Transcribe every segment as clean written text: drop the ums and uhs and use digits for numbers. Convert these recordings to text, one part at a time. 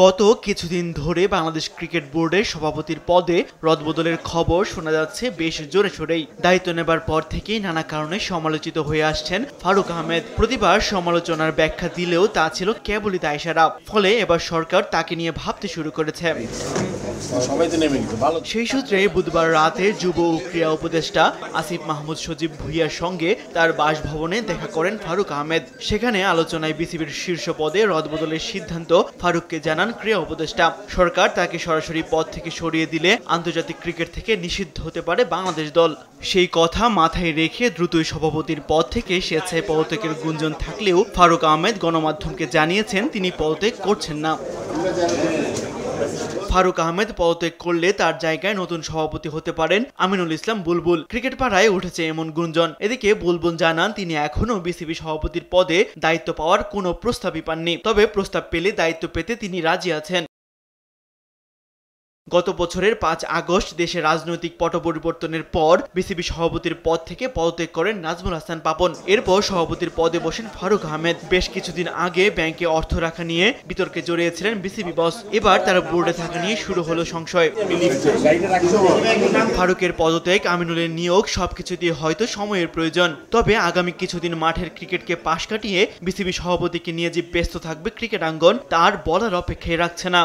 গত কিছুদিন ধরে বাংলাদেশ ক্রিকেট বোর্ডের সভাপতির পদে রদবদলের খবর শোনা যাচ্ছে বেশ জোরে সোরেই। দায়িত্ব নেবার পর থেকেই নানা কারণে সমালোচিত হয়ে আসছেন ফারুক আহমেদ। প্রতিবার সমালোচনার ব্যাখ্যা দিলেও তা ছিল কেবলই দায়সারা। ফলে এবার সরকার তাকে নিয়ে ভাবতে শুরু করেছে। সেই সূত্রে বুধবার রাতে যুব ও ক্রীড়া উপদেষ্টা আসিফ মাহমুদ সজীব ভুইয়ার সঙ্গে তার বাসভবনে দেখা করেন ফারুক আহমেদ। সেখানে আলোচনায় বিসিবির শীর্ষ পদে রদবদলের সিদ্ধান্ত ফারুককে জানান ক্রীড়া উপদেষ্টা। সরকার তাকে সরাসরি পদ থেকে সরিয়ে দিলে আন্তর্জাতিক ক্রিকেট থেকে নিষিদ্ধ হতে পারে বাংলাদেশ দল। সেই কথা মাথায় রেখে দ্রুতই সভাপতির পদ থেকে স্বেচ্ছায় পদত্যাগের গুঞ্জন থাকলেও ফারুক আহমেদ গণমাধ্যমকে জানিয়েছেন তিনি পদত্যাগ করছেন না। ফারুক আহমেদ পদত্যাগ করলে তার জায়গায় নতুন সভাপতি হতে পারেন আমিনুল ইসলাম বুলবুল। ক্রিকেট পাড়ায় উঠেছে এমন গুঞ্জন। এদিকে বুলবুল জানান তিনি এখনো বিসিবি সভাপতির পদে দায়িত্ব পাওয়ার কোনো প্রস্তাবই পাননি, তবে প্রস্তাব পেলে দায়িত্ব পেতে তিনি রাজি আছেন। গত বছরের ৫ আগস্ট দেশে রাজনৈতিক পট পরিবর্তনের পর বিসিবি সভাপতির পদ থেকে পদত্যাগ করেন নাজমুল হাসান পাপন। এরপর সভাপতির পদে বসেন ফারুক আহমেদ। বেশ কিছুদিন আগে ব্যাংকে অর্থ রাখা নিয়ে বিতর্কে জড়িয়েছিলেন বিসিবি বস। এবার তার বোর্ডে থাকা নিয়ে শুরু হলো সংশয়। ফারুকের পদত্যাগ, আমিনুলের নিয়োগ সবকিছুতেই হয়তো সময়ের প্রয়োজন। তবে আগামী কিছুদিন মাঠের ক্রিকেটকে পাশ কাটিয়ে বিসিবি সভাপতিকে নিয়ে যে ব্যস্ত থাকবে ক্রিকেট আঙ্গন, তার বলার অপেক্ষায় রাখছে না।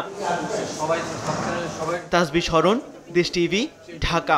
তাসবিহ শরণ, দেশ টিভি, ঢাকা।